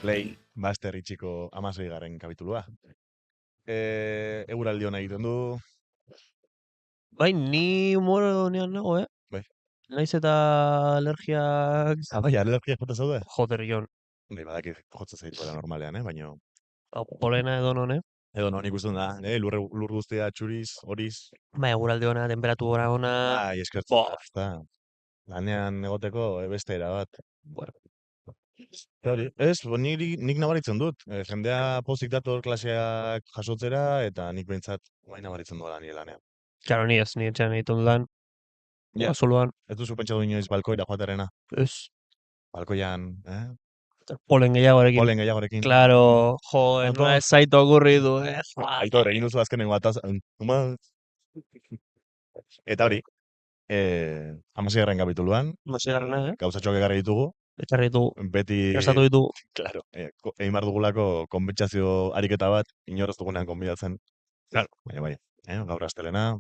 Play Master itxiko 16. kapitulua. Eguraldi hona egiten du, Bai, ni humor honean nago, bai. Naiz eta alergiak... Bai, alergia jota zaude? Joder, Jon. Bai, badakit jotza zaituela normalean, baina... Polena edo non, Edo non ikusten da, lur guztia txuriz, horiz. Bai, eguraldi ona, temperatura ona... Bai, eskertzen da, ezta. Lanean egoteko beste era bat. Bueno, Eta hori, ez, nik nabaritzen dut. Jendea pozik dator klaseak jasotzera, eta nik behintzat bai nabaritzen duela nire lanean. claro, ni ez, ni etxean egiten lan. Ja. Azuluan, Ez duzu pentsatu inoiz balkoira joaterena. ez. Balkoian, Polen gehiagorekin. polen gehiagorekin. Claro, joder, Auto. nola ez zaitu okurridu, Aitor, egin duzu azkenengo ataz. Eta hori, 16. kapituluan, Masigarrena, gauzatxoak egarri ditugu, Ekarri ditugu, beti, prestatu ditugu. claro, egin behar dugulako konbentzazio ariketa bat, inorez dugunean konbidatzen. Claro, bai, gaur astelena,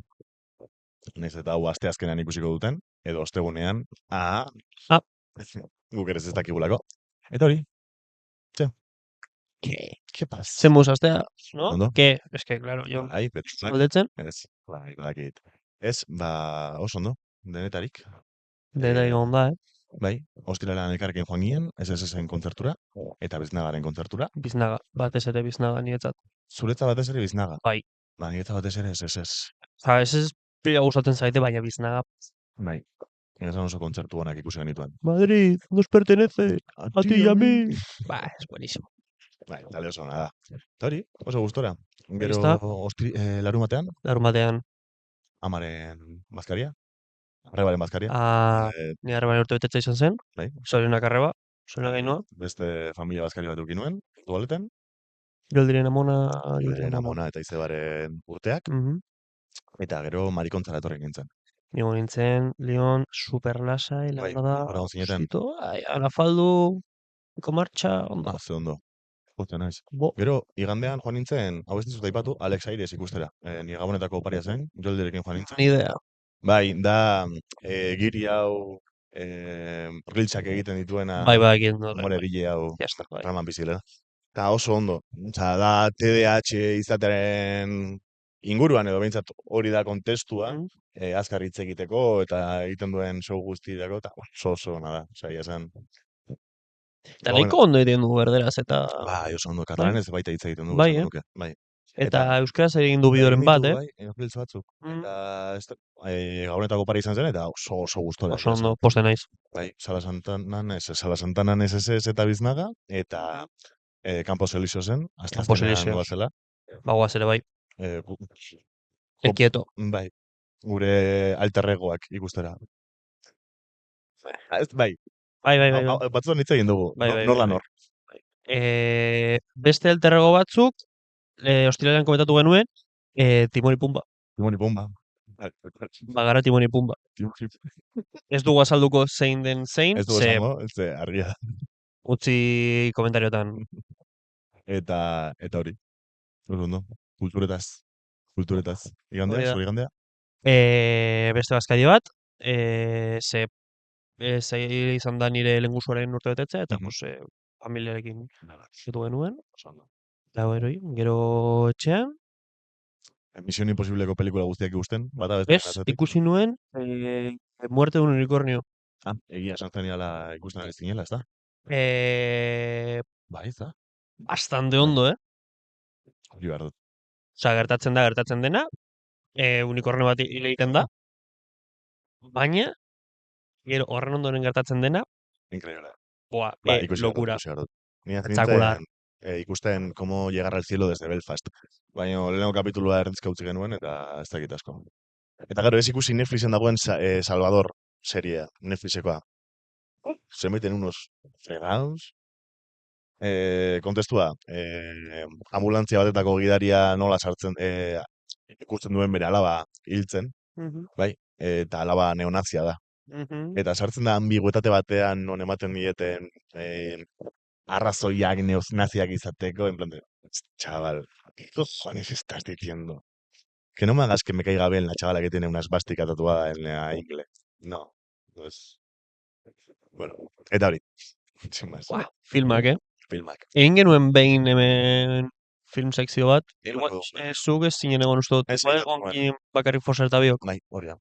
nahiz eta hau aste azkenean ikusiko duten, edo ostegunean, guk ere ez dakigulako. Eta hori, ¿qué pasa? Zenbuz astea, no? Ondo? Que, es que, claro, Jon, Bai, betzak, galdetzen, ez, bai, badakit. Ez, oso ondo, denetarik. dena egon da, Bai, ostiralean elkarrekin joan ginen, SSSen kontzertura, eta biznagaren kontzertura. Biznaga, batez ere biznaga nietzat. Zuretza batez ere biznaga. Bai. Ba, niretza batez ere SSS. Ez pila gustatzen zaite, baina biznaga. Bai. Esan oso kontzertu honak ikusi genituen. Madrid, nos pertenece, a ti y a mí. Ba, es buenísimo. Bai, tale oso ona da. Eta hori, oso gustora. Gero, está. larun batean, Larunbatean, amaren bazkaria, arrebaren bazkaria. ni arrebaren urte betetza izan zen, Bai. zorionak arreba, zorionak gainua. Beste familia bazkari bat eduki nuen, dualeten. Joldiren amona, Joldiren amona eta izebaren urteak. Eta gero marikontzara etorri nintzen. Nigo nintzen, Leon, super lasai, Bai, landa da, hor egon zineten. Anafaldu, martxa, ondo. Ze ondo. Justo naiz. Bo, Gero, igandean joan nintzen, hau ez dizut aipatu, Alex Aires ikustera. Nire gabonetako oparia zen, Joldirekin joan nintzen. ni idea. Bai, da giri hau riltsak egiten dituena Bai, egin dut. more bile hau Ya está, bai. raman bizile. Eta oso ondo. Osa, da TDAH izatearen inguruan edo behintzat hori da kontestua, azkar hitz egiteko eta egiten duen show guztirako, eta oso ona da. Osa, esan. Eta nahiko ondo egiten du berderaz, eta... Bai, oso ondo, katalanez baita hitz egiten du. Bai, nuke. Bai. Eta euskaraz egin du bideoren bat, Bai, reels batzuk. Eta gabonetako pari izan zen, eta oso gustora. Oso ondo, poste naiz. Bai, Sala Santanan SSS eta biznaga, eta Campos Elíseosen, Campos aztenean Elíseos. goazela. Bagoaz ere bai, ekieto. Bai, gure alterregoak ikustera. Bai. Batzuan hitz egin dugu, nor da nor. Beste alterrego batzuk, ostiralean komentatu genuen, Timon y Pumba. Timon y Pumba. Bagara Timon y Pumba. Ez dugu azalduko zein den zein, Ez dugu esango, ez argia. Utzi komentariotan. Eta hori. Ondo, kulturetaz. Igandea, zure igandea? Beste bazkari bat, zail izan da nire lengusuaren urte betetzea, eta familiarekin zitu genuen. Eta gero etxean. Misión Imposibleko pelikula guztiak ikusten, bata Ez, ikusi nuen Muerte de un unicornio. Egia esan zeniala ikusten ari zinela, ez da? Bai, ez da? Bastante ondo, Hori behar dut. Osa, gertatzen dena, unicornio bat hil egiten da, baina, gero horren ondoren gertatzen dena, Increíble. Boa, Lokura. Espectacular. Ikusten Como llegar al cielo desde Belfast. Baina lehenengo kapitulua erdizka utzi genuen, eta ez dakit asko. Eta gero ez ikusi Netflixen dagoen Salvador seria, Netflixekoa. Se meten unos fregados. Kontestua, ambulantzia batetako gidaria nola sartzen, ikusten duen bere alaba hiltzen, bai, eta alaba neonazia da. Eta sartzen da ambiguetate batean non ematen dieten arrazoiak neonaziak izateko, en plan de, chaval, ¿qué cojones estás diciendo? Que no me hagas que me caiga bien la chavala que tiene una esvástica tatuada en la ingle. No, no es... Bueno, eta hori. Sin más. Filmak, Filmak. Egin genuen behin hemen film sekzio bat. Egin Igual, dugu. zuk ez zinen egon uste dut. Ez, Igual editatu egon nuen. ginen bakarrik Foster eta biok. Bai, hori da.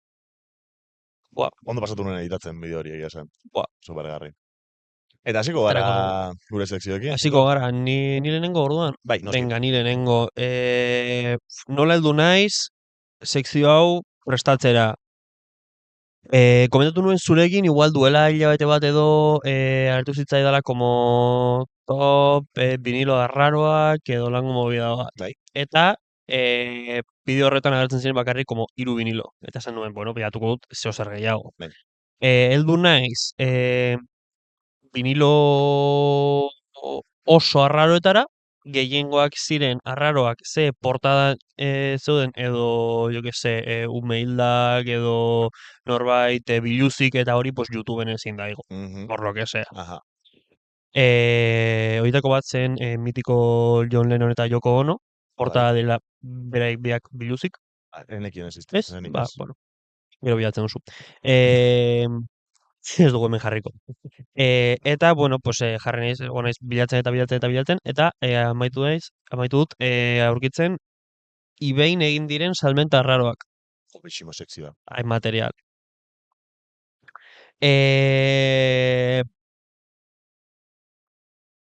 Buah, Ondo pasatu nuen editatzen bideo hori egia zen. buah. Supergarri. Eta hasiko gara Aterako nuke. gure sekzioekin. Hasiko gara, ni lehenengo orduan. Bai, noski. Venga, ni lehenengo. Nola heldu naiz, sekzio hau prestatzera. Komentatu nuen zurekin, igual duela hilabete bat edo hartu zitzaidala como top, vinilo arraroak, edo lango movida bat. Bai. Eta bideo horretan agertzen ziren bakarrik como 3 vinilo. Eta esan nuen, bueno, pilatuko dut zeo zer gehiago. Bai. Heldu naiz, vinilo oso arraroetara, gehiengoak ziren arraroak ze portada zeuden edo, jo que se, umehildak edo norbait biluzik eta hori pues YouTubeen ezin daigo, por lo que sea. Aha. Horietako bat zen mitiko John Lennon eta Yoko Ono, portada dela beraik biak biluzik. Enekin existe. Ez? Ba, bueno, gero bilatzen duzu. Ez dugu hemen jarriko. Eta, bueno, pues jarri naiz, naiz bilatzen eta amaitu dut aurkitzen eBayn egin diren salmenta arraroak. Jopiximo sekzioa. Hain material.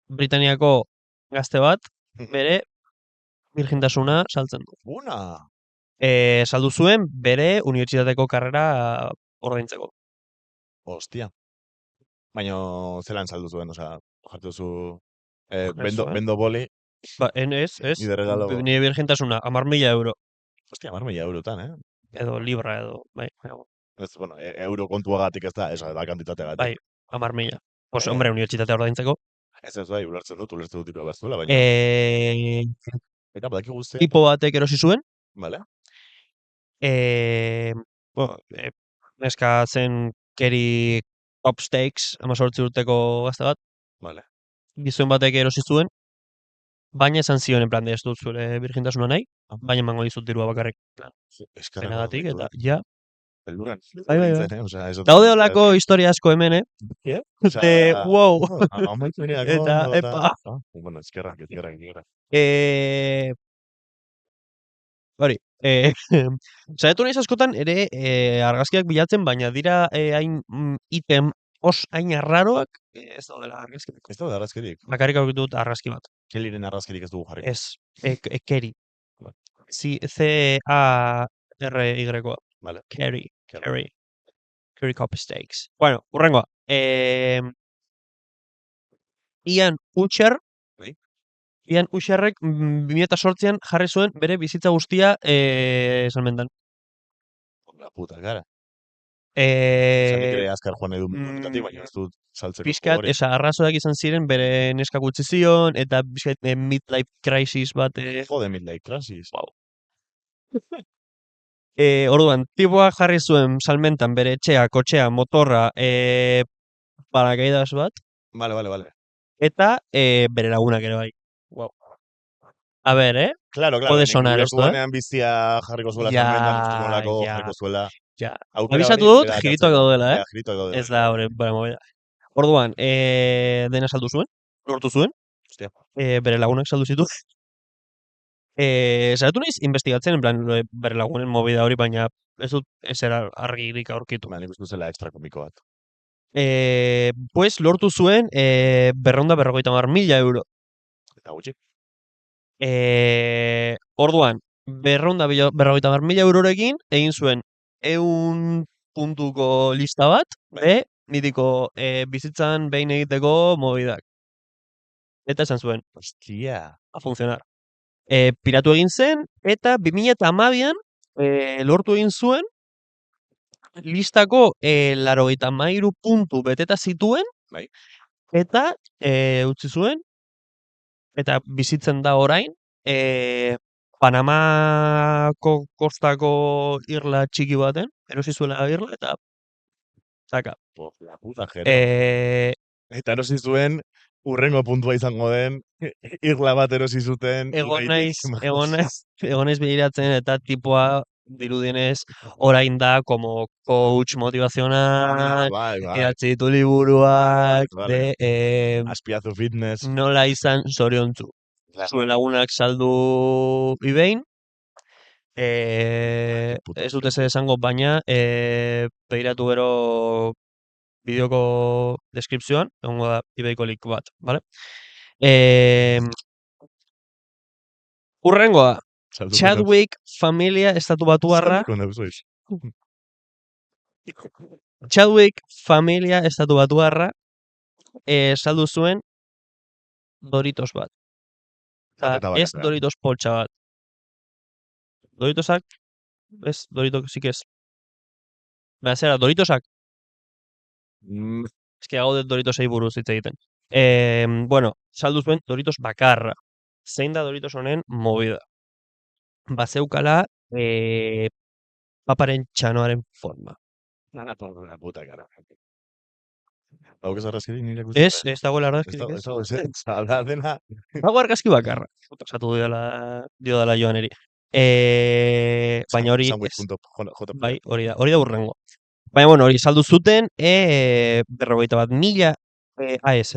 Britaniako gazte bat, bere virgintasuna saltzen du. Una! Saldu zuen bere unibertsitateko karrera ordaintzeko. Hostia. Baina zelan saldu zuen, osea, jartu zu Zuen. bendo boli, Ba, ez, ni de regalo. nire virgintasuna, 10.000 euro. Hostia, 10.000 eurotan, Edo libra edo, bai. Ez, bueno, euro kontuagatik ez da, esa da kantitateagatik. Bai, 10.000. Pues, hombre, unibertsitatea ordaintzeko. Ez bai, ulertzen dut diru berzuela, baina. Eta badaki guztia. Tipo batek erosi zuen. Vale. Bueno, neska zen Kerry Upstakes, 18 urteko gazte bat. Vale. Gizon batek erosi zuen, baina esan zion en plan de ez dut zure virgintasuna nahi, baina emango dizut dirua bakarrik. Penagatik, eta ja. Pelduran. Bai. Osea, eso. Daude olako historia asko hemen, wow. Eta, epa. Bueno, eskerrak. Hori, saiatu naiz askotan ere argazkiak bilatzen, baina dira hain item hain arraroak, ez daudela argazkiak. Ez daude argazkirik. Bakarrik aurkitu dut argazki bat. Kellyren argazkirik ez dugu jarri. Ez, Kerry. C-A-R-Y. Vale. Kerry Upstakes. Bueno, urrengoa. Ian Usher. Ian Usherrek 2008an jarri zuen bere bizitza guztia salmentan. La puta cara. Zanik ere azkar joan edu monetatik, baina ez dut saltzeko. Piskat, arrazoak izan ziren bere neskak utzi zion, eta piskat midlife crisis bat. Jode, midlife crisis. Wow. Orduan, tipoak jarri zuen salmentan bere etxea, kotxea, motorra, paracaídas bat. Vale. Eta bere lagunak ere bai. Wow. A ver, Claro. Puede sonar esto, bizia jarriko zuela salmentan, nolako jarriko zuela. Ja. Abisatu dut, jiritoak daudela, Jiritoak daudela. Ez da, hori, movida. Orduan, dena saldu zuen, lortu zuen. Hostia. Bere lagunak saldu zitu. Zeratu naiz investigatzen, en plan, bere lagunen movida hori, baina ez dut esera argirik aurkitu. Nik uste zela extra komiko bat. Pues lortu zuen 250.000 euro. Eta gutxi. Orduan, 250.000 eurorekin egin zuen 100 puntuko lista bat, mitiko bizitzan behin egiteko mobidak. Eta esan zuen. Hostia. A funcionar. Piratu egin zen, eta 2012an lortu egin zuen listako 83 puntu beteta zituen, bai. Eta utzi zuen, eta bizitzen da orain, Panamako kostako irla txiki baten, erosi zuela irla, eta zaka. La puta jera. Eta erosi zuen, urrengo puntua izango den, irla bat erosi zuten. Egon naiz begiratzen, eta tipoa dirudienez, orain da, como coach motivazional, Bai, bai. idatzi ditu liburuak, Vale. Azpiazu fitness. nola izan zoriontsu. Zuen lagunak saldu ibein, Qué puto ez dute asco. zer esango, baina begiratu gero bideoko deskripzioan, egongo da ibeiko link bat, vale? Hurrengoa, Salduko neuz. Chadwick familia estatu batuarra, Salduko neuz, oiz. Chadwick familia estatu batuarra, saldu zuen Doritos bat. Eta Patata ez bakarrean. Doritos poltsa bat. Doritosak, ez, Doritos ez. Baina zera, Doritosak, Mm, eske gaudet Doritosei buruz hitz egiten. Bueno, saldu zuen Doritos bakarra. Zein da Doritos honen movida? Bazeukala paparen txanoaren forma. Nada por la puta cara. Hau ez arrazkirik nire Ez, guztetan. ez dagoela Ez argazkirik dago, ez. ez dago, ez da dena. Dago argazki bakarra. Esatu dio dela Joaneri. Baina hori ez. Bai, Sandwich.jpg. hori da hurrengo. Baina, bueno, hori saldu zuten, 51.000, ez,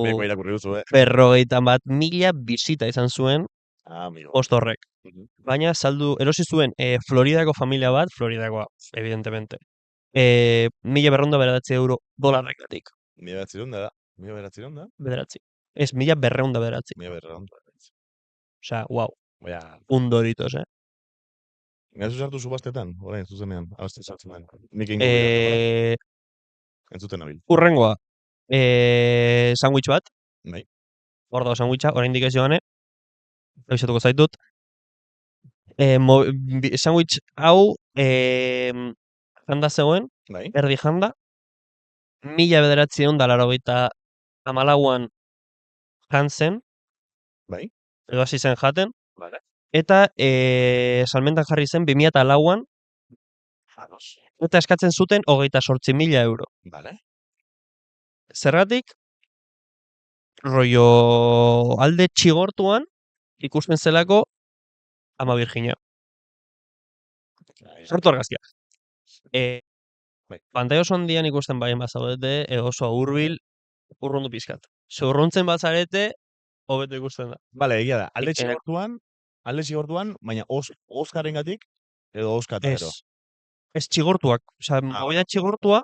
Beko irakurri duzu, eh? 51.000 bisita izan zuen Amigo. post horrek. Mhm. Baina erosi zuen Floridako familia bat, Floridakoa, evidentemente. 1.209 € dolarrekatik, Mila behatziron da. Mila behatziron da. bederatzi. Ez, 1.209. Mila berreron da. Osea, wow, Baina, un Doritos, gaizu sartu subastetan, orain, zuzenean. Hau, ez sartzen den. Nik ingo bideoa, entzuten nabil. Hurrengoa, sandwich bat, Bai, hor dago sandwicha, oraindik ez joane, avisatuko zaitut. Sandwich hau, janda zegoen, bai, erdi janda, 1984an jan zen, bai. edo hasi zen jaten, Vale. eta salmentan jarri zen 2004an, Ados. eta eskatzen zuten 28.000 €. Vale. Zergatik, rollo alde txigortuan ikusten zelako ama Virginia. Sartu argazkia. Bai. Pantai oso handian ikusten bai bazaudete, oso hurbil urrundu pizkat. Ze urruntzen bazarete, hobeto ikusten da. Vale, egia da. Alde Enak- txigortuan, baina Oskarengatik edo Oskata ero. Ez txigortuak. Osa, movida txigortua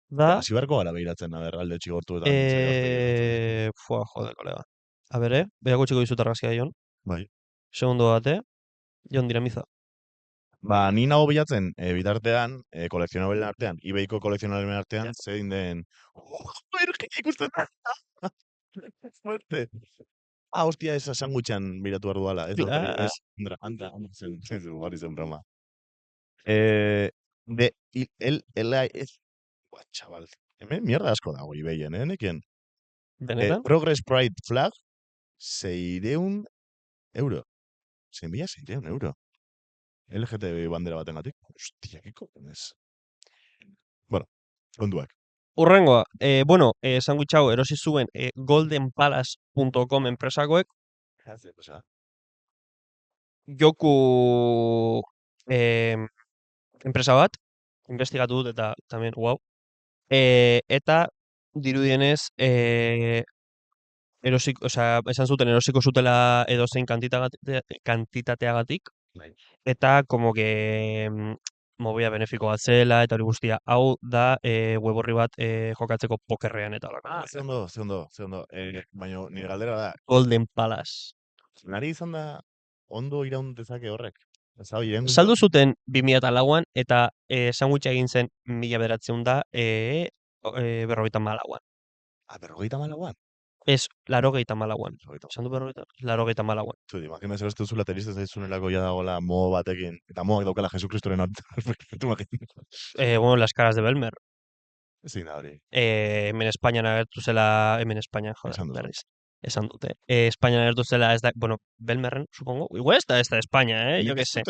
da... Hasi beharko gara behiratzen, a ber, alde txigortuetan. saiatu. Jode, kolega. A bere, beako txiko dizut argazkia, Jon. Bai. Segundo bate, Jon Diramiza. Ba, ni nago bilatzen, bitartean, kolekzionabelen artean, eBayko kolekzionabelen artean, zein den... Joder, ikusten da! Fuerte! Ah, hostia, esa sandwichan biratu behar duala. Ez, Claro. ez, anda, zen, hori zen broma. Buah, chaval. Hemen mierda asko dago eBayen, nekien. Benetan? Progress Pride Flag, 600 euro. 600 euro. LGTB bandera batengatik. Hostia, qué cojones. Bueno, konduak. Urrengoa, bueno, sandwich hau erosi zuen goldenpalace.com enpresakoek, joku enpresa bat, investigatu dut eta también, wow. Eta dirudienez, esan zuten erosiko zutela edozein kantitateagatik, Bai. eta como que movida benefiko bat zela, eta hori guztia. Hau da web horri bat jokatzeko pokerrean eta horako. Ze ondo. Baina nire galdera da, Golden Palace. nari izan da ondo iraun dezake horrek. Ez hau iraun Saldu zuten 2004an eta sandwicha egin zen 1900 berrogeita malauan. Berrogeita malauan? Ez, 84an. Esan du 84an. Zuti, imagina zer ez duzula terizte zaizunelako ja dagoela mo batekin. Eta moak daukala Jesukristoren Bueno, las caras de Belmer. Ezin da hori. Hemen Espainian agertu zela, hemen Espainian, joder, Esan duzu. berriz. Esan dute. Espainian agertu zela, ez da, bueno, Belmerren, supongo. Igual ez da España, yo que sé.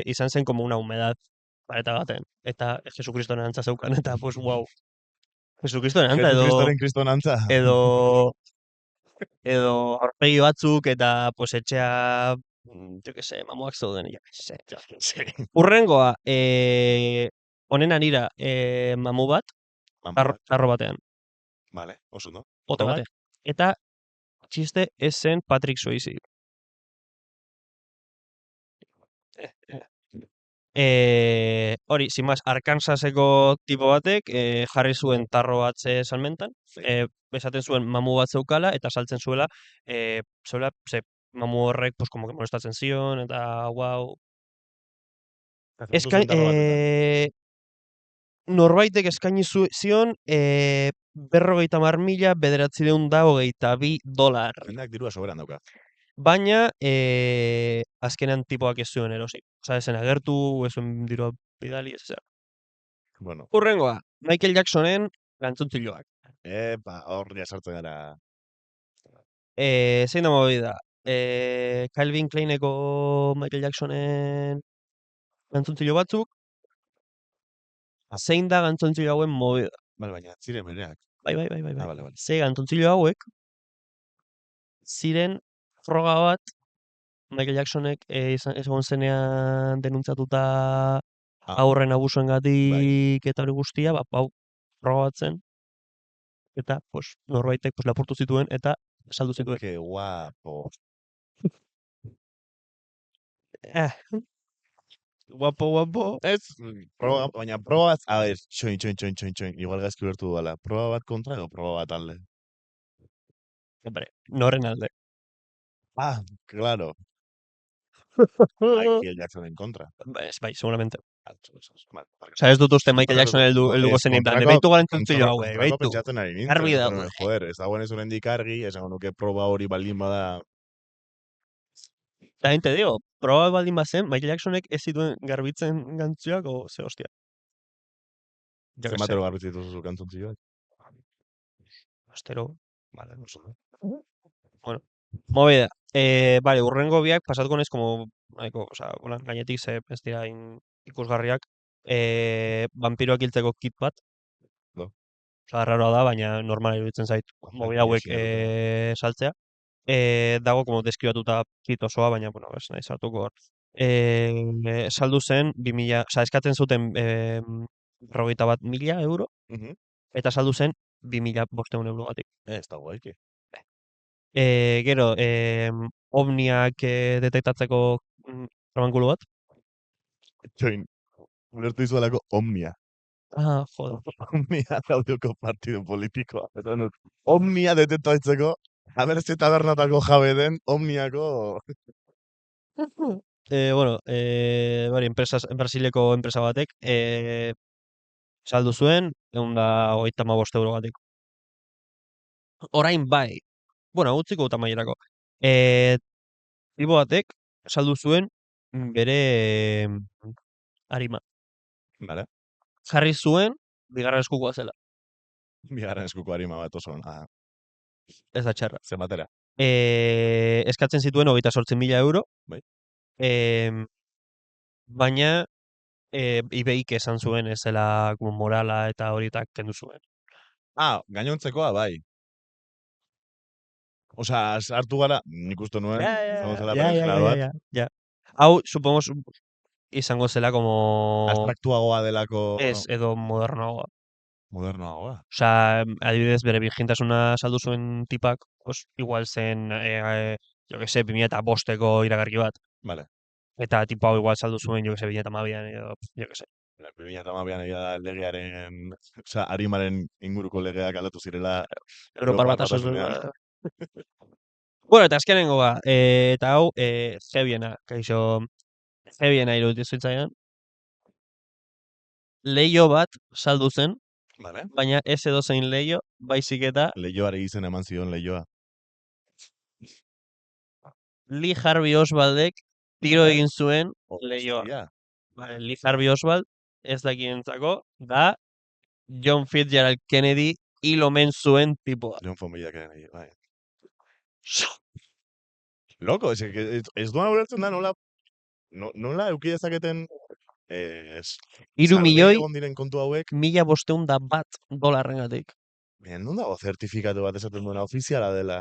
Izan zen como una humedad pareta baten. Eta Jesucristoren antza zeukan, eta pues, wow. Jesucristoren antza Jesucristoren kriston antza. edo aurpegi batzuk eta pues etxea jo que se, mamuak zeuden, jo que se. Sí. Urrengoa, honen anira, mamu bat, Mamu bat. tarro batean, Vale, oso ondo. pote Frogak? batean. Eta txiste ez zen Patrick Swayze. Hori, sin más, Arkansaseko tipo batek jarri zuen tarro bat salmentan, Sí. esaten zuen mamu bat zeukala, eta saltzen zuela, mamu horrek, pues, como que molestatzen zion, eta guau. Sartu zen tarro batetan. Norbaitek eskaini zion, 50.000 $922. Jendeak dirua soberan dauka. Baina, azkenean tipoak ez zuen erosi. Osa, esen agertu, ez zuen dirua bidali, ez zer. Bueno, Urrengoa, Michael Jacksonen gantzontziloak. hor ja sartzen gara. Zein da movida? Calvin Kleineko Michael Jacksonen gantzontzilo batzuk, zein da gantzontzilo hauen movida? Bale, baina, ziren bereak. Bai. Bale. Ze gantzontzilo hauek, ziren froga bat, Michael Jacksonek egon zenean denuntzatuta aurren abusuengatik eta hori guztia, hau froga bat zen, eta pues, norbaitek pues, lapurtu zituen eta saldu zituen. Que guapo. Guapo. Ez, baina proba bat, a ver, txoin. Igual gaizki ulertu dudala. Proba bat kontra edo proba bat alde? Hombre, noren alde. Ah, claro. Michael Jackson en contra. Bai, seguramente. Vale. Osa, ez dut uste Michael Jackson helduko zen plan, beitu galantzontzilo hauek, kontrako beitu. pentsatzen ari nintzen. Garbi esaten dago. nuen, joder, ez dagoen ez oraindik argi, esango nuke proba hori baldin bada. También te digo, proba baldin bazen, Michael Jacksonek ez zituen garbitzen gantziak, o ze hostia. Jo que sé, Zenbatero garbi zituzu kantzontzioak? astero. Vale, oso ondo. Bueno, movida. Vale, urrengo biak pasatuko naiz como nahiko, osea, hola, gainetik ze ez dira ikusgarriak. Vampiroak hiltzeko kit bat. No. Osa, raroa da, baina normal iruditzen zait movida hauek saltzea. Dago como deskribatuta kit osoa, baina, bueno, ez nahi sartuko hor. Saldu zen, 2000, osa, eskatzen zuten 51.000 euro, eta saldu zen 2.500 eurogatik. Ez da guaiki. Gero, ovniak detektatzeko trabankulu bat. Txoin, ulertu izuelako omnia. Ah, joder. Omnia audioko partido politikoa. Eta dut, omnia detektatzeko, abertze tabernatako jabe den, omniako... Bueno, bari, Brasileko enpresa batek, saldu zuen, 135 eurogatik. Orain bai, bueno, utziko dut amaierako. Tipo batek, saldu zuen, bere arima. Vale. Jarri zuen, bigarren eskukoa zela. Bigarren eskuko harima bat oso. Ez da txarra. Zenbatera. Eskatzen zituen 28.000 euro. Bai. Baina ibeik esan zuen ez zela como morala eta horietak kendu zuen. Ah, gainontzekoa, bai. Osea, hartu gara, nik uste nuen, izango zela berenjena bat. Ja. Hau, supongos, izango zela como... Abstraktuagoa delako... Ez, edo modernoagoa. Modernoagoa. Osea, adibidez, bere virgintasuna saldu zuen tipak, pues, igual zen, jo que se, 2005eko iragarki bat. Vale. Eta tipo hau igual saldu zuen, jo que se, 2012an, edo, jo que se. 2012an egia da legearen, osea, arimaren inguruko legeak aldatu zirela Europar Batasunean. Batasunean. Bueno, eta azkenengo ba, eta hau, jebiena, kaixo, jebiena iruditu zitzaidan. Leio bat saldu zen, Vale. baina ez edozein leio, baizik eta Leioari izen eman zion leioa. Lee Harvey Oswaldek tiro egin zuen leioa. Hostia. Vale, Lee Harvey Oswald ez dakientzako da John Fitzgerald Kennedy hil omen zuen tipoa. John Fonvilla Kennedy, bai. Loko, ez duan ulertzen da nola euki dezaketen 3 milioi egon diren kontu hauek. $1,500 dolarrengatik. Baina, non dago zertifikatu bat esaten duena ofiziala dela?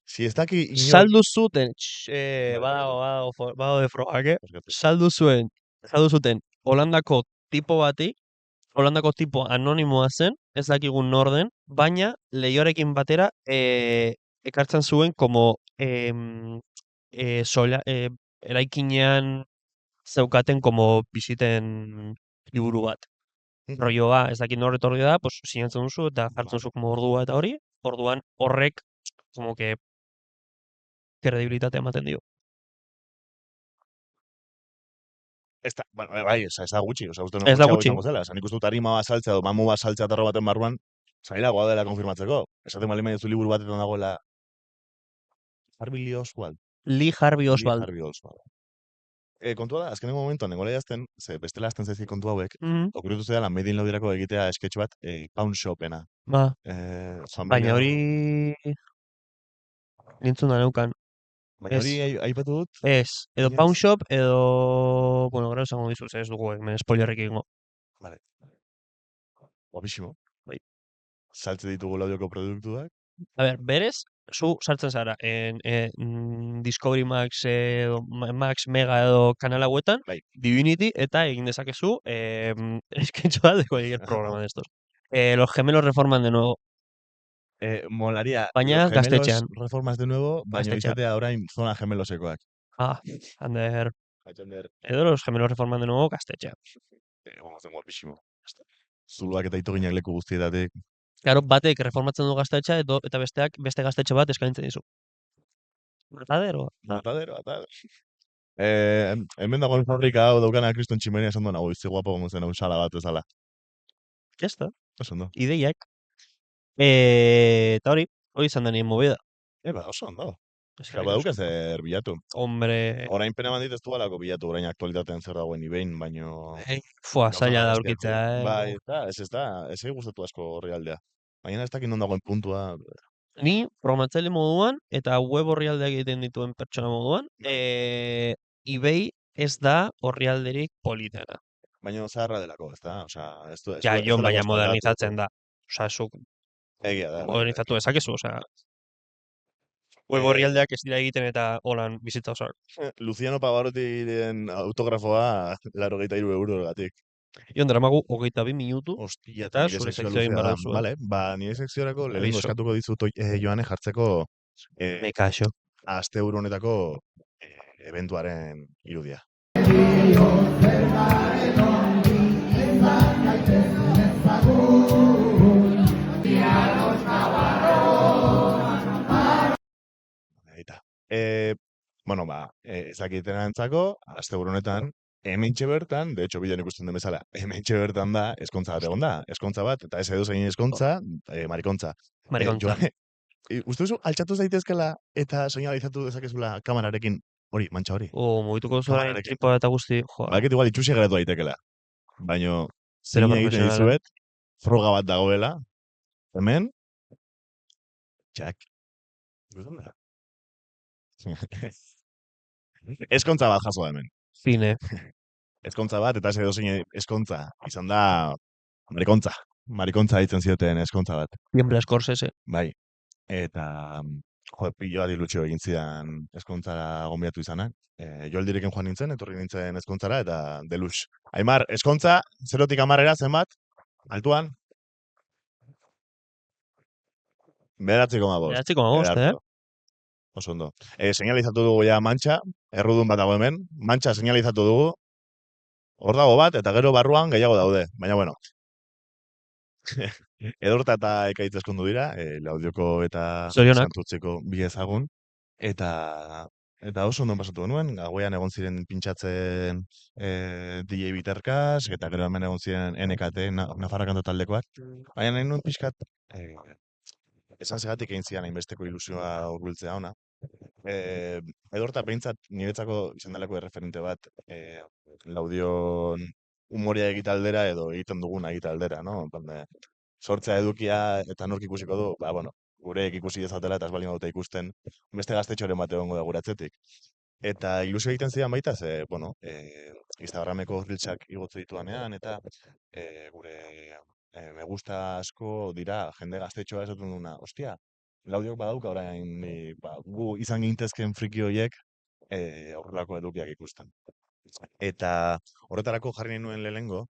Si ez daki inor... Saldu zuten, Vale, barkatu. badago de frogak, Barkatu. saldu zuten Holandako tipo bati, Holandako tipo anonimoa zen, ez dakigun nor den, baina leioarekin batera ekartzen zuen como eraikinean zeukaten como bisiten liburu bat. Rolloa, ez dakit nor etorri da, pues sinatzen duzu eta jartzen duzu como ordua eta hori, orduan horrek como que kredibilitatea ematen dio. Bueno, bai, ez da gutxi, uste nuen Ez da gutxiago gutxi. izango zela. Esan ikustu tarima bat saltzea edo mamu bat saltzea tarro baten barruan, zailagoa dela konfirmatzeko. Esaten bali maizu liburu batetan dagoela Harvey Oswald. Lee Harvey Lee Oswald. Harvey Oswald. Kontua da, azkenengo momentuan, nengoela jazten, ze bestela azten zaizki kontu hauek, Mhm. okuritu zela Made in Laudirako egitea sketch bat, Pawn Shopena. Ba, baina Familia... hori nintzuna neukan. Baina hori Ez, aipatu dut, ez. Edo inoiz? Pawn Shop, edo... Bueno, gero esango dizu, ze ez dugu hemen spoilerrik egingo. Vale, guapísimo. Bai. Saltze ditugu laudioko produktuak. A ber, berez, zu sartzen zara Discovery Max edo Max Mega edo kanal hauetan, Bai. Divinity, eta egin dezakezu sketch bat de cualquier programa de estos. Los gemelos reforman de nuevo, Molaría baina los gemelos gaztetxean. reformas de nuevo, baina Gaztetxean. izatea orain zona gemelosekoak. Ah, Ander. Atxander, Edo los gemelos reforman de nuevo gaztetxean. zen guapísimo. Zuluak eta itoginak leku guztietatik. Claro, batek reformatzen du gaztetxa eta besteak beste gaztetxe bat eskaintzen dizu. Matadero. Matadero, atadero. Hemen dagoen fabrika hau daukana kriston tximeria esan duena, oi, ze guapo gongo zen hau sala bat ezala. Ya está. Oso ondo. Ideiak. Eta hori izan da nien movida. Oso ondo. Eskerrik Badauka asko. zer bilatu. Hombre, Orain pena bandit ez dualako bilatu, orain aktualitatean zer dagoen ibein, baino... zaila da garestiak aurkitzea, Bai, ez egin gustatu asko horri aldea. Baina ez dakit non dagoen puntua. Ni programatzaile moduan eta web orrialdeak egiten dituen pertsona moduan, eBay ez da orrialderik politena. Baina zaharra delako, ez da? Osea, Ja, ez jon, delako baina asko aldatu. modernizatzen da. Osea, zuk Egia da, bai. modernizatu dezakezu, osea, web Eh, orrialdeak ez dira egiten eta holan bizitza osoak. Luciano Pavarottiren autografoa 83 € gatik. Ion daramagu 22 minutu Ostia, eta eta nire zure sekzioa sekzioa egin luzea behar da. duzu. Vale, ba, nire sekziorako lehenengo Aviso. eskatuko dizut Joane jartzeko Me kaixo. asteburu honetako eventuaren irudia. Eta, bueno, ba, ezakitenantzako, asteburu honetan, hementxe bertan, de hecho, bidean ikusten den bezala, hementxe bertan da, eskontza bat egon da. Eskontza bat, eta ez edo zein eskontza, marikontza. Marikontza. Joane, uste duzu, altxatu zaitezkela eta soinalizatu dezakezula kamerarekin hori, mantxa hori. Mugituko duzu orain Kamerarekin. tripoda eta guzti, joa. Bakit igual itxusi geratu daitekela. Baina, Zero zein egiten profesionala. dizuet, froga bat dagoela, hemen, txak. Guztan da? Eskontza bat jaso da hemen. Fine. Ezkontza bat, eta ez edo zein eskontza. Izan da, marikontza. Marikontza ditzen zioten eskontza bat. Siempre Scorsese. Bai. Eta, jo, pilo bat ilutxo egin zidan eskontzara gonbiatu izanak. Joldirekin joan nintzen, etorri nintzen eskontzara, eta delux. Aimar, eskontza, 0-tik 10 zenbat? Altuan? 9,5. 9,5, Ederto. Oso ondo. Señalizatu dugu ja mantxa, errudun bat dago hemen. Mantxa señalizatu dugu. Hor dago bat, eta gero barruan gehiago daude. Baina, bueno. Edorta eta ekaitz eskondu dira, Laudioko eta Zorionak. Santurtziko bi ezagun. Eta oso ondo pasatu genuen, gauean egon ziren pintxatzen DJ Biterkas, eta gero hemen egon ziren NKT, Nafarra Kanto taldekoak. Baina nahi nuen pixkat, esan segatik egin zidan hainbesteko ilusioa hurbiltzea ona. Edorta behintzat niretzako izan delako erreferente bat Laudion humoria egitaldera edo egiten duguna egitaldera, no? Sortzea edukia eta nork ikusiko du, ba, bueno, gureek ikusi dezatela eta ez baldin badute ikusten beste gaztetxoren bat egongo da gure atzetik. Eta ilusio egiten zidan baita, ze, bueno, Instagrameko reelsak igotze dituanean, eta gure me gusta asko dira jende gaztetxoa esaten duna. Ostia, Laudiok badauka orain gu izan gintezken friki horiek horrelako edukiak ikusten. Eta horretarako jarri nahi nuen lehenengo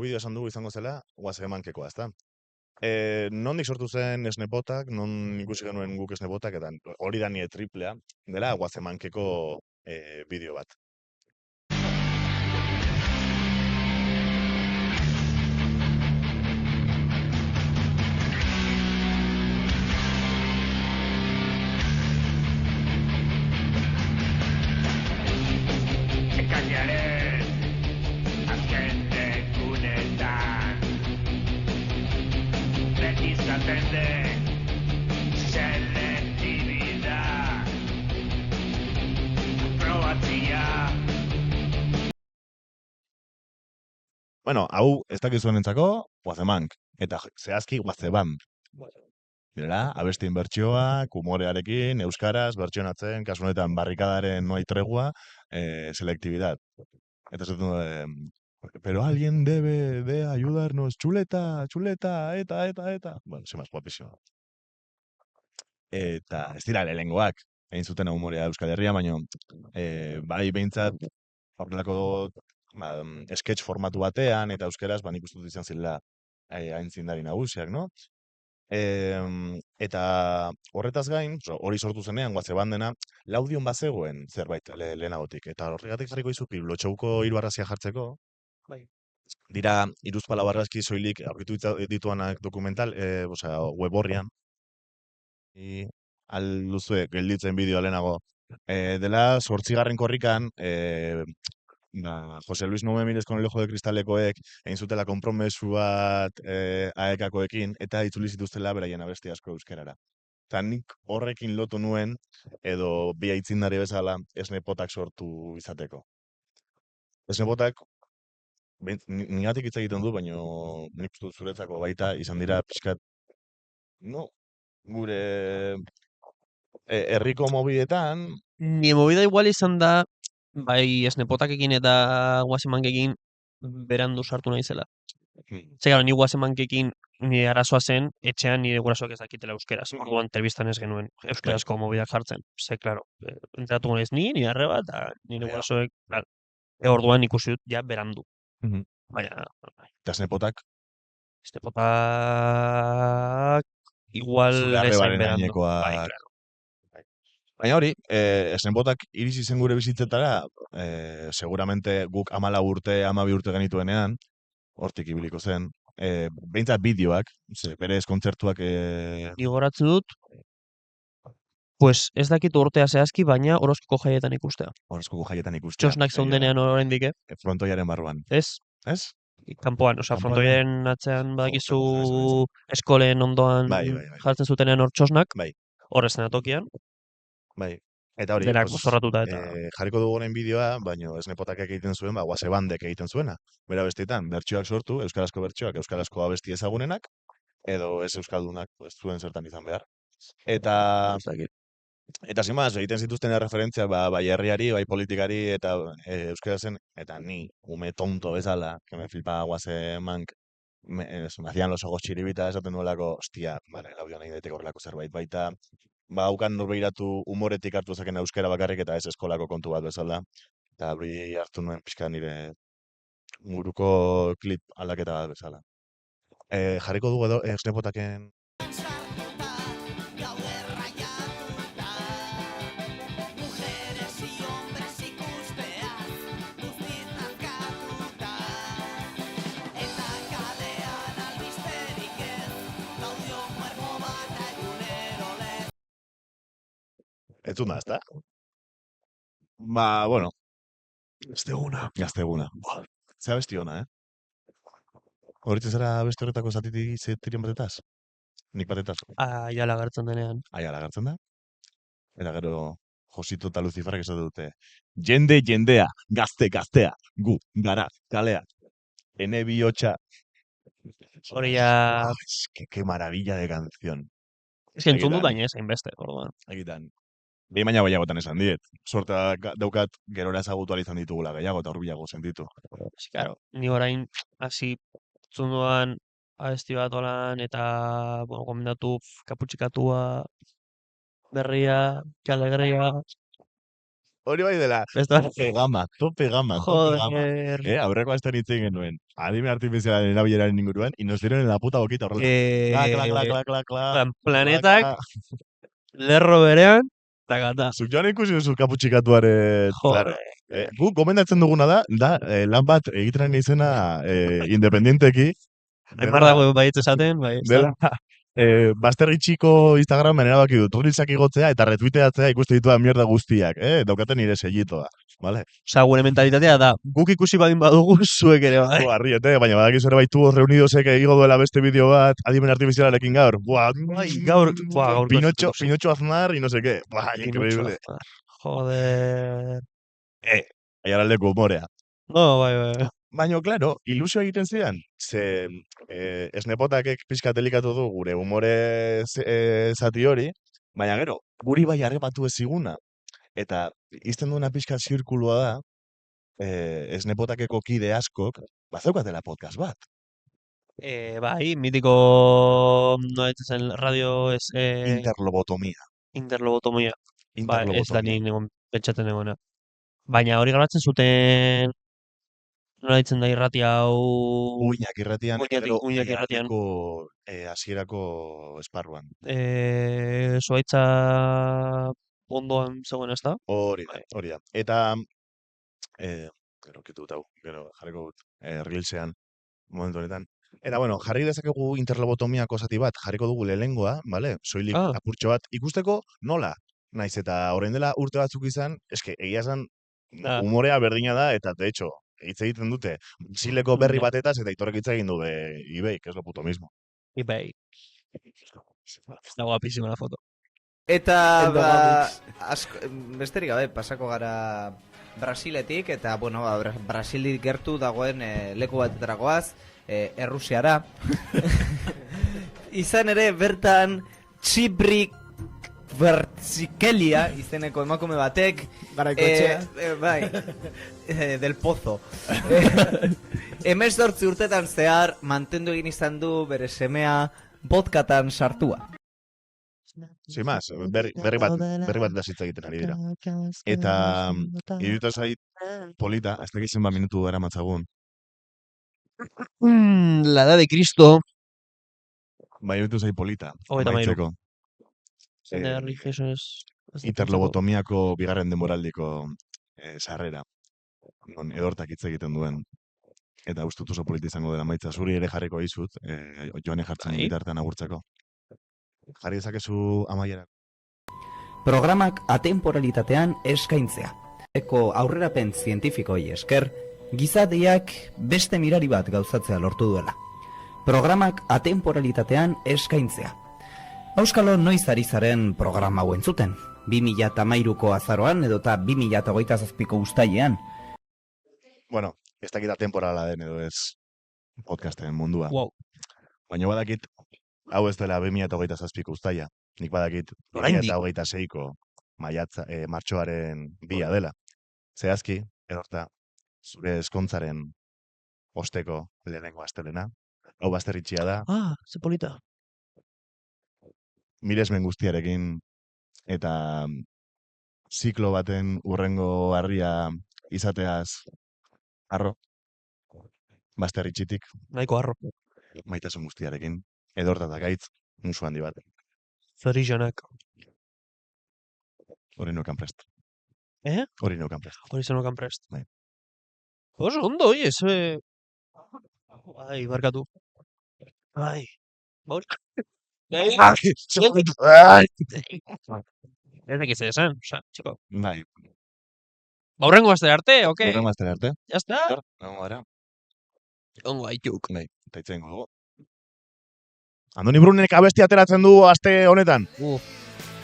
bideo esan dugu izango zela, guazemankeko, ezta? Nondik sortu zen esnepotak, non ikusi genuen guk esnepotak, eta hori da nire triplea, dela guazemankeko bideo bat. Ekainaren azken egunetan beti izaten den selektibidad probatzia. Bueno, hau ez dakizuenentzako, guazemank, eta zehazki guazebam. Direla, abestien bertsioak, humorearekin, euskaraz, bertsionatzen, kasu honetan barrikadaren no hay tregua, selectividad. Eta esaten du, pero alguien debe de ayudarnos, chuleta, chuleta, eta. Bueno, se más guapísimo. Eta ez dira lehengoak, egin zuten humorea Euskal Herria, baina bai behintzat horrelako sketch formatu batean, eta euskeraz, nik uste dut izan zirela aintzindari nagusiak, no? Eta horretaz gain, hori sortu zenean, guazebandena, Laudion bazegoen zerbait lehenagotik. Eta horregatik jarriko izuki, Lotxauko hiru arrazia jartzeko, Bai. dira hiruzpalau argazki soilik aurkitu dituanak dokumental, osea, web horrian. Alduzue, gelditzen bideo lehenago. Dela, 8. korrikan, Jose Luis Noemírez con el ojo de cristalekoek egin zutela konpromesu bat AEK-koekin, eta itzuli zituztela beraien abesti asko euskerara. Eta nik horrekin lotu nuen, edo bi aitzindari bezala, esnepotak sortu izateko. Esnepotak, nigatik hitz egiten du, baina nik uste dut zuretzako baita izan dira pixkat, no, gure herriko mobidetan, Ni movida igual izan da, bai esnepotakekin eta guazemankekin berandu sartu naizela. Ze, claro, ni guazemankekin nire arazoa zen, etxean nire gurasoak ez dakitela euskeraz. Orduan telebistan ez genuen euskarazko mobidak jartzen. Ze, claro, entratuko naiz nire arreba, eta nire Ja. gurasoek, claro, orduan ikusi dut ja berandu. Baina, eta esnepotak, esnepotak igual zure ez hain arrebaren berandu. Bai, gainekoak. claro. Baina hori, esnepotak iritsi zen gure bizitzetara, seguramente guk 14 urte, 12 urte genituenean, hortik ibiliko zen, behintzat bideoak, berez kontzertuak, Ni goratzen dut, pues ez dakit urtea zehazki, baina Orozkoko jaietan ikustea. Orozkoko jaietan ikustea. Txosnak zeundenean oraindik, Frontoiaren barruan. ez? Ez? Kanpoan, osea, Kanpoan, frontoiaren atzean badakizu Jo, eskolen ondoan Bai. jartzen zutenean hor txosnak, Bai. hor eszenatokian, Bai. Eta hori, denak mozorratuta eta... jarriko dugu orain bideoa, baina esnepotakek egiten zuen, guazebandek egiten zuena. Bera bestietan, bertsioak sortu, euskarazko bertsioak, euskarazko abesti ezagunenak, edo ez euskaldunak, ez zuen zertan izan behar. Eta sin más, egiten zituzten referentzia bai herriari, bai politikari, eta euskarazen, eta ni, ume tonto bezala, que me flipaba guazemank, me hacían los ojos chiribita, esaten nuelako, hostia, vale, Laudion nahi daiteke horrelako zerbait baita, haukan norbeiratu humoretik hartu zaken euskara bakarrik eta ez eskolako kontu bat bezala. Eta hori hartu nuen pixka nire buruko klip aldaketa bat bezala. Jarriko dugu edo esnepotaken... Entzun da, ezta? Bueno. Gazteguna. Zea besti ona, Horitzen zara beste horretako zatiren batetaz? Nik batetaz? Aiala agertzen denean. Aiala agertzen da? Eta gero, Josito eta Luciferrek esate dute. Jendea, gaztea, gu, gara, kalea. Ene bihotxa. Hori ja... Qué maravilla de canción. Ez que entzun dut baina ez hainbeste, orduan. Egitan. Behin baina gehiagotan esan diet. Sorta daukat gerora ezagutu izan ditugula gehiago eta hurbilago sentitu. Claro, ni orain hasi zunduan abesti bat olan, eta, bueno, gomendatu kaputxikatua, berria, que alegría, Hori bai dela, beste bat. tope gama, tope gama, tope gama. Joder. Aurreko astean hitz egin genuen, adimen artifizialaren erabileraren inguruan, y nos dieron en la puta boquita horrela. Kla. Planetak, lerro berean, takata. Zuk joan ikusi duzu kaputxikatuaren, claro. Joder. Guk gomendatzen duguna da lan bat egiten izena independenteki. Aimar dago baietz esaten, bai. Dela, Basterritxiko Instagramen erabaki dut, reelsak igotzea eta retuiteatzea ikuste dituan mierda guztiak, daukaten nire sellitoa, vale? Osea, gure mentalitatea da, guk ikusi badin badugu, zuek ere bai. Arriete, baina badakizu ere baitu reunidosek egigo duela beste bideo bat adimen artifizialarekin gaur. Buah, Gaur Pinocho Aznar y no sé qué. Buah, increíble. Joder. Aiaraldeko humorea. No, bai. Baina, claro, ilusio egiten zidan, ze esnepotakek pixka delikatu du gure humore zati hori, baina gero, guri bai arrebatu eziguna, eta izten duena pixka zirkulua da, esnepotakeko kide askok, bazeukatela podcast bat. Bai, mitiko, no zen radio ez... Interlobotomia. Interlobotomia. Ba, ez da ni pentsatzen egona. Baina hori grabatzen zuten... Nola ditzen da irrati hau... Uinak irratian, Uinak irratian. Hasierako esparruan. Zuaitza ondoan zegoen ez da? Hori da. Eta, gero kitut hau, gero jarriko dut, Reelsean, momentu honetan. Eta, bueno, jarri dezakegu interlobotomiako zati bat, jarriko dugu lehengoa, vale? Soilik apurtxo bat ikusteko nola. Naiz eta orain dela urte batzuk izan, eske, egia esan, humorea berdina da, eta, de hecho, hitz egiten dute, Brasileko berri batetaz, eta Aitorrek hitz egin du de eBay, que es lo puto mismo. eBay. Está guapísima la foto. Eta, besterik gabe, pasako gara Brasiletik, eta, bueno, Brasilik gertu dagoen leku batetarakoaz, Errusiara. Izan ere, bertan, Txibrik Bertzikelia izeneko emakume batek bai, del Pozo 18 urtetan zehar mantendu egin izan du bere semea vodkatan sartua. Sin más, berri bat da hitz egiten ari dira. Eta iruditu zait polita, ez dakizen ba minutu eramatzagun. La edad de Cristo. Ba, iruditu zait polita. Amaitzeko. Interlobotomiako bigarren denboraldiko sarrera. Non edortak hitz egiten duen. Eta ustut oso polita izango dela maitza. Zuri ere jarriko izut, joane jartzen bitartean agurtzeko. Jarri dezakezu amaiera. Programak atemporalitatean eskaintzea. Eko aurrerapen zientifikoi esker, gizateak beste mirari bat gauzatzea lortu duela. Programak atemporalitatean eskaintzea. Auskalo noiz ari zaren programa hau entzuten. 2013ko azaroan edota 2027ko uztailean. Bueno, ez dakit atemporala den edo ez podcasten mundua. Wow. Baina badakit, hau ez dela 2027ko uztaila. Nik badakit 2026ko martxoaren 2 dela. Zehazki, edorta, zure eskontzaren osteko lehenengo astelena. Hau Basterritxia da. Ze polita. Miresmen guztiarekin eta ziklo baten urrengo harria izateaz harro. Basterritxitik. Nahiko harro. Maitasun guztiarekin. Edorta da gaitz, musu handi bat. Zorizionak. Hori neukan prest. Hori zenukan prest. Bai. Oso ondo, oie, ze... Ai, barkatu. Ai. Bauri. Ez dakiz esan, oza, txiko. Bai. Baurrengo azte arte, oke? Horren mazten arte. Ya está. Egon gara. Ongo aituk. Bai, eta itzen gogo. Andoni Brunek abesti ateratzen du aste honetan.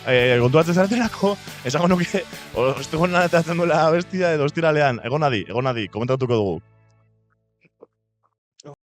Kontuatzen zaraterako, esango nuke, ostegon ateratzen duela abestia edo ostiralean. Egon adi, komentatuko dugu.